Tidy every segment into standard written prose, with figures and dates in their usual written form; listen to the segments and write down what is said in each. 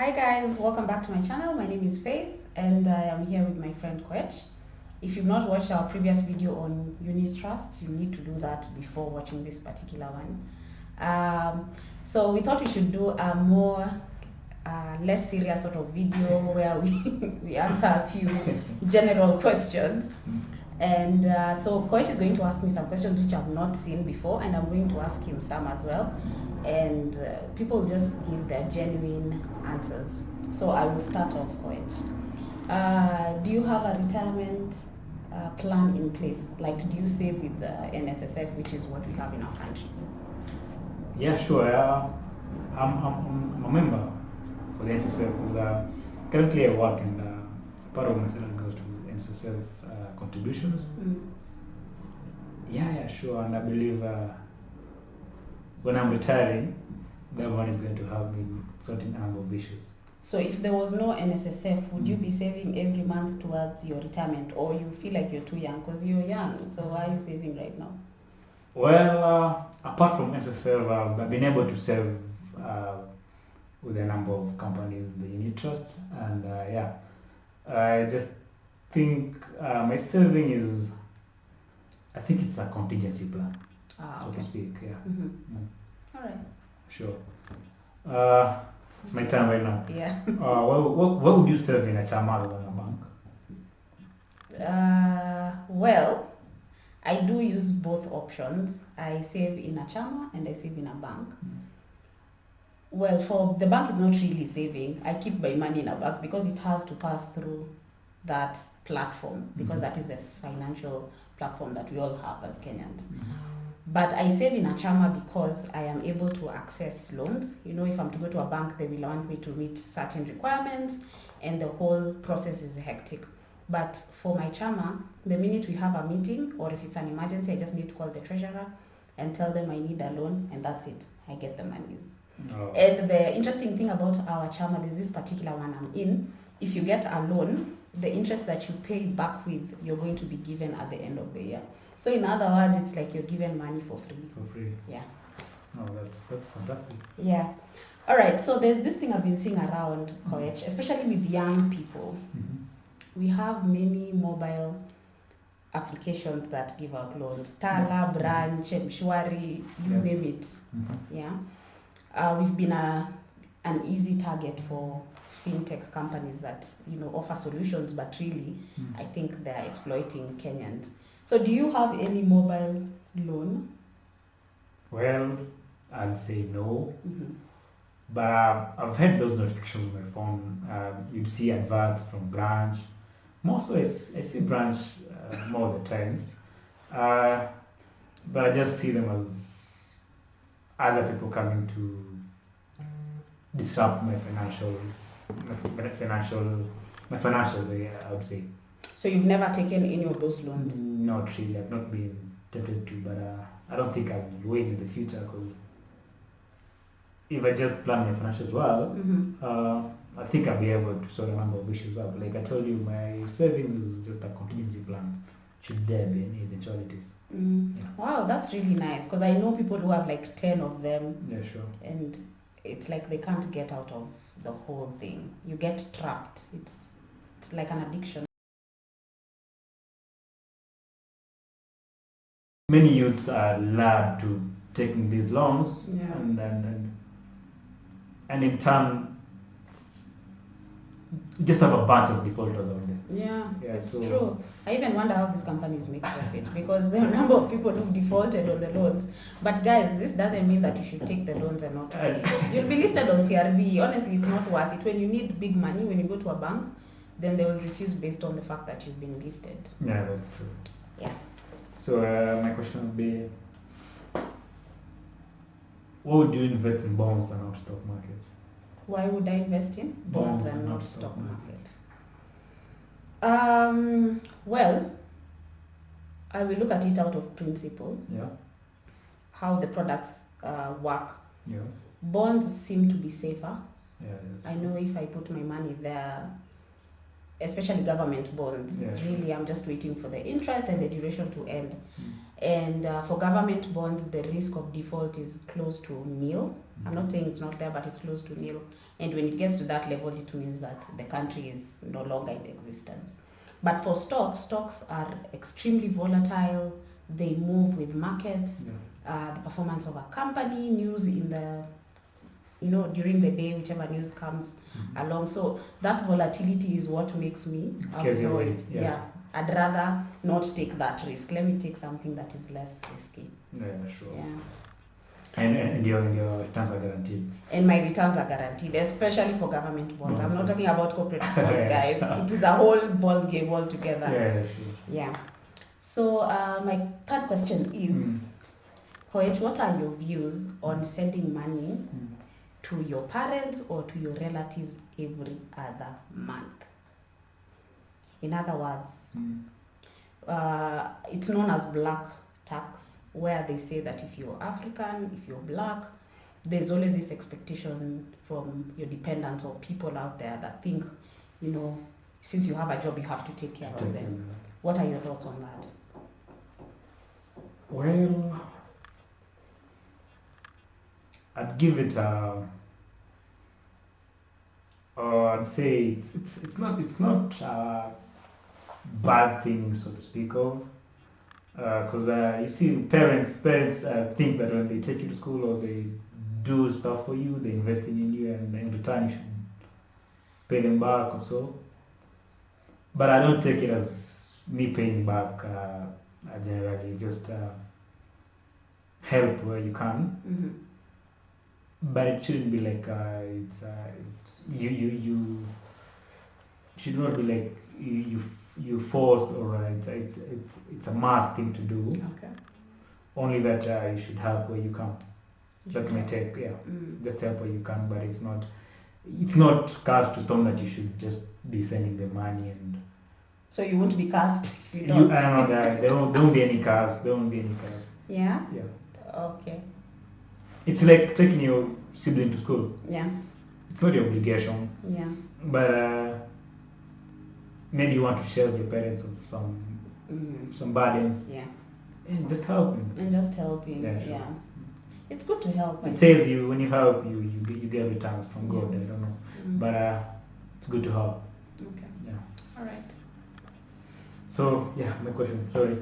Hi guys, welcome back to my channel. My name is Faith and I am here with my friend Koech. If you've not watched our previous video on unit trust, you need to do that before watching this particular one. So we thought we should do a more less serious sort of video where we answer a few general questions. And so Koech is going to ask me some questions which I've not seen before, and I'm going to ask him some as well. And people just give their genuine answers. So I will start off, Koech. Do you have a retirement plan in place? Like, do you save with the NSSF, which is what we have in our country? Yeah, sure. I'm a member for the NSSF because currently I work and part of my salary goes to NSSF contributions. Yeah, sure. And I believe when I'm retiring, that one is going to help me with certain number of issues. So if there was no NSSF, would you be saving every month towards your retirement, or you feel like you're too young? Because you're young, so why are you saving right now? Well, apart from NSSF, I've been able to save with a number of companies, the unit trust, and I just think my saving is, I think it's a contingency plan, so to speak. Yeah. All right. Sure. It's my time right now. Yeah. What would you save in a chama rather than a bank? Well, I do use both options. I save in a chama and I save in a bank. Well, for the bank, it's not really saving. I keep my money in a bank because it has to pass through that platform, because that is the financial platform that we all have as Kenyans. But I save in a chama because I am able to access loans. You know, if I'm to go to a bank, they will want me to meet certain requirements and the whole process is hectic. But for my chama, the minute we have a meeting or if it's an emergency, I just need to call the treasurer and tell them I need a loan, and that's it. I get the monies. And the interesting thing about our chama, there's this particular one I'm in. If you get a loan, the interest that you pay back with, you're going to be given at the end of the year. So in other words, it's like you're given money for free. For free. Yeah. Oh, that's fantastic. Yeah. All right. So there's this thing I've been seeing around, Koech, especially with young people. We have many mobile applications that give out loans. Tala, Branch, Mshwari, you name it. Yeah. We've been an easy target for fintech companies that offer solutions, but really I think they're exploiting Kenyans. So do you have any mobile loan? Well, I'd say no. But I've had those notifications on my phone. You'd see adverts from Branch. Mostly I see Branch more of the time. But I just see them as other people coming to disrupt my financials, I would say. So you've never taken any of those loans? Not really. I've not been tempted to, but I don't think I'll wait in the future, because if I just plan my financials well, I think I'll be able to sort a number of issues out. Like I told you, my savings is just a contingency plan should there be any eventualities. Yeah. Wow, that's really nice, because I know people who have like 10 of them. Yeah, sure. And it's like they can't get out of the whole thing. You get trapped. It's like an addiction. Many youths are lured to taking these loans, and in turn just have a bunch of defaulters out there. Yeah, it's true. I even wonder how these companies make profit, because there are a number of people who've defaulted on the loans. But guys, this doesn't mean that you should take the loans and not pay. You'll be listed on CRB. Honestly, it's not worth it. When you need big money, when you go to a bank, then they will refuse based on the fact that you've been listed. Yeah, that's true. Yeah. So my question would be, what would you invest in bonds and not stock markets? Why would I invest in bonds and not stock market? Well, I will look at it out of principle. Yeah. How the products work. Yeah. Bonds seem to be safer. Yeah. I know if I put my money there, especially government bonds, really I'm just waiting for the interest and the duration to end. And for government bonds, the risk of default is close to nil. I'm not saying it's not there, but it's close to nil. And when it gets to that level, it means that the country is no longer in existence. But for stocks are extremely volatile. They move with markets, the performance of a company, news in the, during the day, whichever news comes along. So that volatility is what makes me avoid. Yeah. I'd rather not take that risk. Let me take something that is less risky. Yeah, sure. Yeah. And your returns are guaranteed. And my returns are guaranteed, especially for government bonds. I'm not talking about corporate bonds, guys. Yeah. It is a whole ball game altogether. Yeah, sure. Yeah. So my third question is, Koech, what are your views on sending money to your parents or to your relatives every other month? In other words, it's known as black tax, where they say that if you're African, if you're black, there's always this expectation from your dependents or people out there that think, since you have a job, you have to take care of them. What are your thoughts on that? Well, I'd give it I'd say it's not a bad thing, so to speak of, because you see parents think that when they take you to school or they do stuff for you, they're investing in you, and in return you should pay them back or so. But I don't take it as me paying back. Generally just help where you can, but it shouldn't be like you should not be like you forced, or it's a must thing to do. Okay. Only that you should help where you can. That's my take. Yeah, just help where you can, but it's not cast to stone that you should just be sending the money. And so you won't be cast if you don't. I don't know. There won't be any cars. There won't be any cars. Yeah. Yeah. Okay. It's like taking your sibling to school. Yeah. It's not your obligation. Yeah. But maybe you want to share with your parents of some burdens. Yeah. And just helping. And just helping. Yeah, sure. Yeah. It's good to help. It says when you help, you get returns from God. I don't know, but it's good to help. Okay. Yeah. All right. So yeah, my question. Sorry.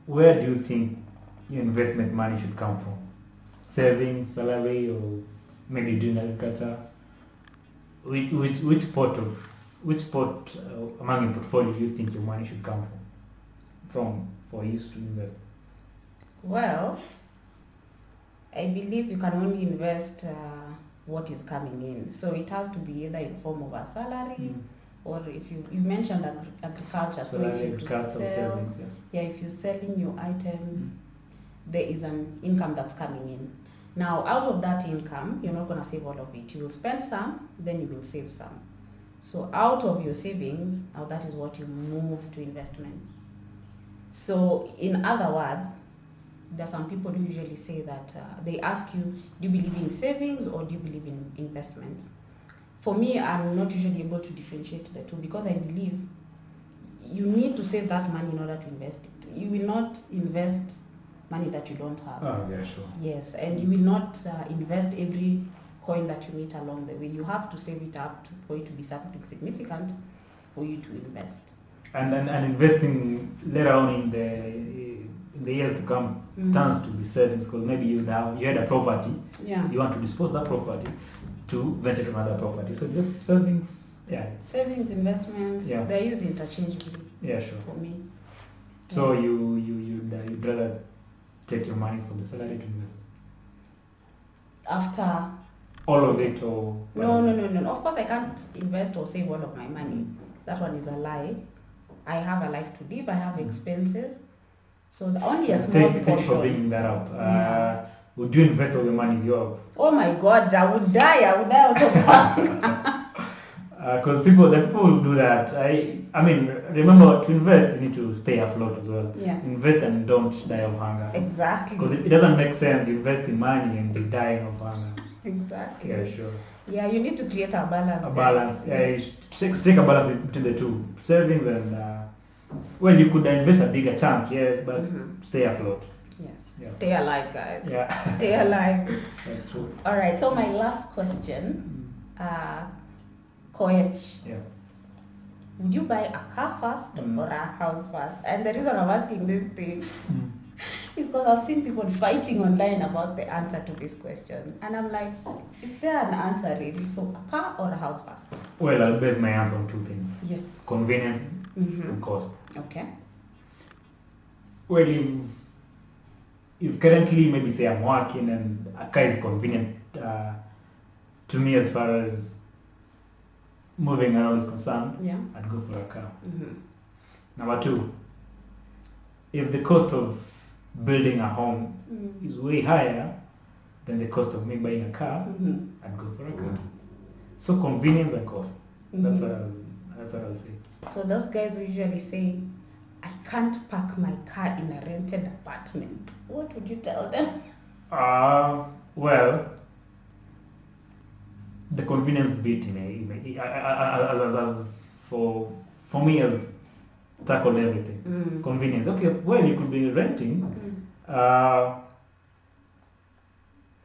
Where do you think your investment money should come from? Savings, salary, or maybe doing agriculture? Which spot among your portfolio do you think your money should come from for you to invest? Well, I believe you can only invest what is coming in. So it has to be either in form of a salary, or if you mentioned agriculture, so if you sell, savings, if you're selling your items, there is an income that's coming in. Now, out of that income, you're not going to save all of it. You will spend some, then you will save some. So out of your savings, now that is what you move to investments. So in other words, there are some people who usually say that they ask you, do you believe in savings or do you believe in investments? For me, I'm not usually able to differentiate the two, because I believe you need to save that money in order to invest it. You will not invest money that you don't have. Oh, yeah, sure. Yes, and you will not invest every coin that you meet along the way. You have to save it up for it to be something significant for you to invest. And investing later on in the years to come turns to be savings, because maybe you had a property, you want to dispose that property to invest it in another property. So just savings, savings, investments, they're used interchangeably. Yeah, sure. For me. So you'd rather take your money from the salary to invest? After all of it, or no. Of course I can't invest or save all of my money. That one is a lie. I have a life to live, I have expenses. So only a small portion. Thank you for bringing that up. Would you invest all the money you have? Oh my God, I would die out of because the people who do that, I mean, remember, to invest you need to stay afloat as well. Yeah. Invest and don't die of hunger. Exactly. Because it doesn't make sense you invest in money and you're dying of hunger. Exactly. Yeah, sure. Yeah, you need to create a balance. A there. balance. Yeah, you should strike a balance between the two, savings and well, you could invest a bigger chunk, yes, but stay afloat. Yes. Yeah. Stay alive, guys. Yeah. Stay alive. That's true. All right. So my last question, Koech, Yeah. would you buy a car first or a house first? And the reason I'm asking this thing is because I've seen people fighting online about the answer to this question, and I'm like, is there an answer really? So a car or a house first? Well, I'll base my answer on two things: Yes. convenience and cost. Okay. Well, if currently maybe say I'm working and a car is convenient to me as far as moving around is concerned, Yeah. I'd go for a car. Number two, if the cost of building a home is way higher than the cost of me buying a car, I'd go for a car. So convenience and cost. That's what I'll say. So those guys who usually say, I can't park my car in a rented apartment, what would you tell them? Well, the convenience bit as for me as tackled everything. Convenience. Okay, well, you could be renting.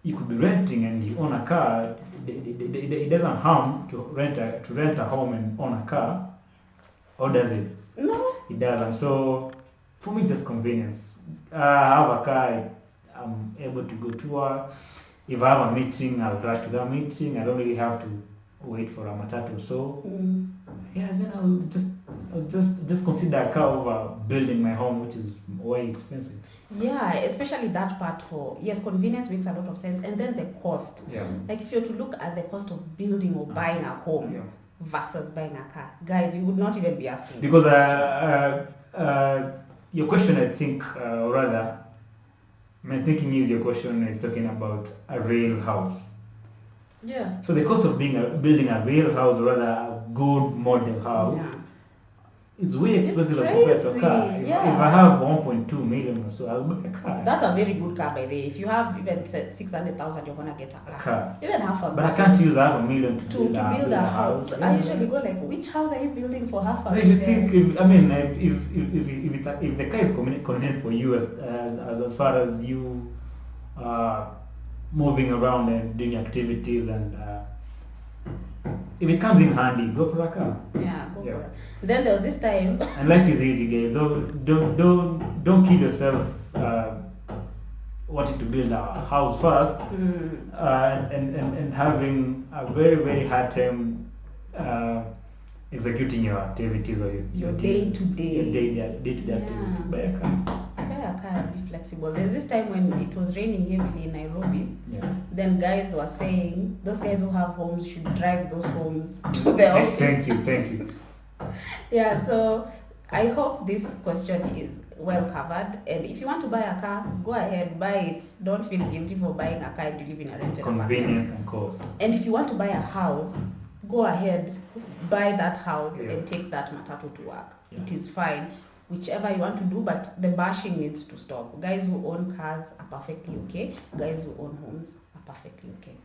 You could be renting and you own a car. It doesn't harm to rent a home and own a car, or does it? No. It doesn't. So for me, just convenience. I have a car. I'm able to go to work. If I have a meeting, I'll rush to that meeting. I don't really have to wait for a matatu or so. Yeah, then I'll just consider a car over building my home, which is way expensive. Yeah, especially that part for, yes, convenience makes a lot of sense. And then the cost. Yeah. Like if you're to look at the cost of building or buying a home versus buying a car, guys, you would not even be asking. Because your question, I think, rather, my thinking is your question is talking about a real house. Yeah. So the cost of building a real house, or rather a good model house, is way expensive as compared to a car. If I have 1.2 million or so, I'll buy a car. That's a very good car, by the way. If you have even 600,000, you're gonna get a car. Even half a. But I can't use half a million to build a house. I usually go like, which house are you building for half a million? million? If the car is convenient for you as far as you moving around and doing activities, and if it comes in handy, go for a car. Yeah, go for it. Then there was this time. And life is easy, guys. Don't kill yourself wanting to build a house first and having a very, very hard time executing your activities or your day-to-day activity. Buy a car. Buy a car and be flexible. There's this time when it was raining heavily in Nairobi. Yeah. Then guys were saying those guys who have homes should drive those homes to the office. Thank you. Yeah, so I hope this question is well covered. And if you want to buy a car, go ahead, buy it. Don't feel guilty for buying a car if you live in a rented apartment. Convenience and cost. And if you want to buy a house, go ahead, buy that house and take that matatu to work. Yeah. It is fine, whichever you want to do, but the bashing needs to stop. Guys who own cars are perfectly okay. Guys who own homes are perfectly okay.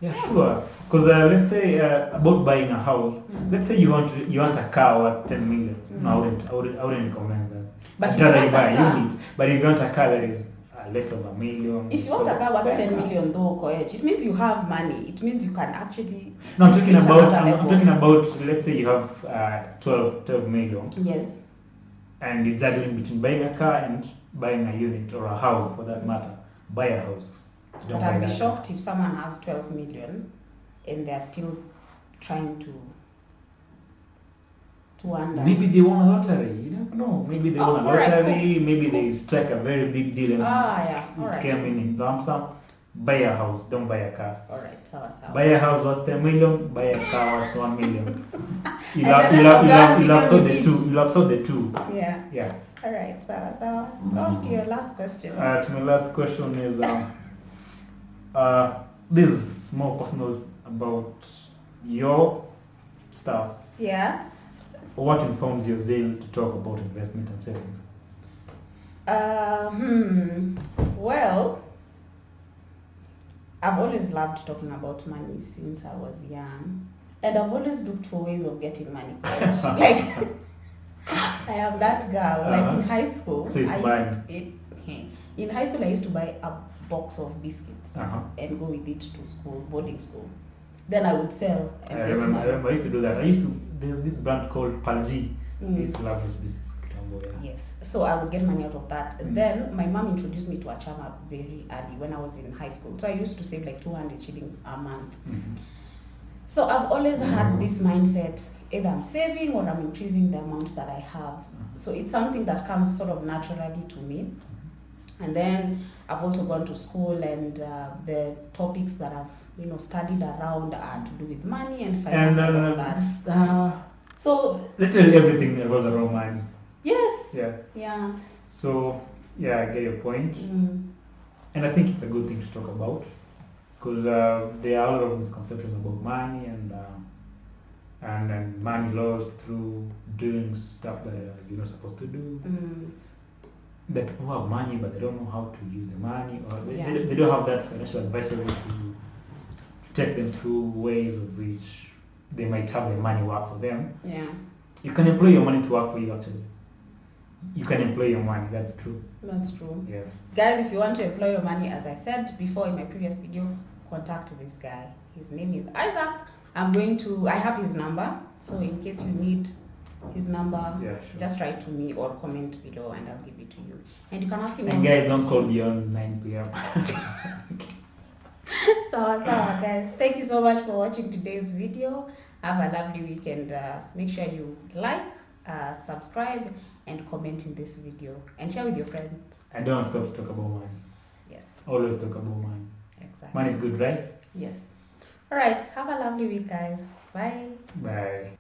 Yeah, sure. Because let's say about buying a house. Let's say you want a car worth 10 million. No, I wouldn't recommend that. But I'd rather you buy a unit. But if you want a car that is less of a million. If you want a car worth 10 million though, Koech, it means you have money. It means you can actually. No, I'm talking about. Let's say you have 12 million. Yes. And you're juggling between buying a car and buying a unit or a house for that matter. Buy a house. But I'd be shocked if someone has 12 million and they're still trying to wonder. Maybe they won a lottery, you never know. Maybe they won a lottery, maybe they struck a very big deal and it came in lump sum. Buy a house, don't buy a car. Alright, sawa. Buy a house worth 10 million, buy a car worth 1 million. You'll have sold the two. Yeah. Yeah. Alright, sawa. Go to your last question. To my last question is this is more personal about your stuff. Yeah. What informs your zeal to talk about investment and savings? Well, I've always loved talking about money since I was young, and I've always looked for ways of getting money. Like I am that girl. Like in high school, So it's fine. In high school I used to buy a box of biscuits Uh-huh. and go with it to school, boarding school. Then I would sell and I get remember, money. I used to do that. There's this brand called Palgi. I used to love those biscuits. Kitambo, yeah. Yes, so I would get money out of that. Then my mom introduced me to a chama very early when I was in high school. So I used to save like 200 shillings a month. Mhm. So I've always had this mindset, either I'm saving or I'm increasing the amount that I have. So it's something that comes sort of naturally to me. And then I've also gone to school, and the topics that I've studied around are to do with money and finance and all that. So literally everything revolves around money. yes, Yeah. yeah. So yeah, I get your point, and I think it's a good thing to talk about because there are a lot of misconceptions about money and money lost through doing stuff that you're not supposed to do. That people have money but they don't know how to use the money, or they don't have that financial advisor to take them through ways of which they might have their money work for them. Yeah. You can employ your money to work for you actually. You can employ your money, that's true. That's true. Yeah. Guys, if you want to employ your money, as I said before in my previous video, contact this guy. His name is Isaac. I have his number, so in case you need his number, Yeah, sure. just write to me or comment below and I'll give it to you. And you can ask him. And guys, don't call beyond 9 p.m. So guys, thank you so much for watching today's video. Have a lovely weekend. Make sure you like, subscribe, and comment in this video, and share with your friends. And don't stop to talk about money. Yes. Always talk about money. Exactly. Money is good, right? Yes. All right. Have a lovely week, guys. Bye. Bye.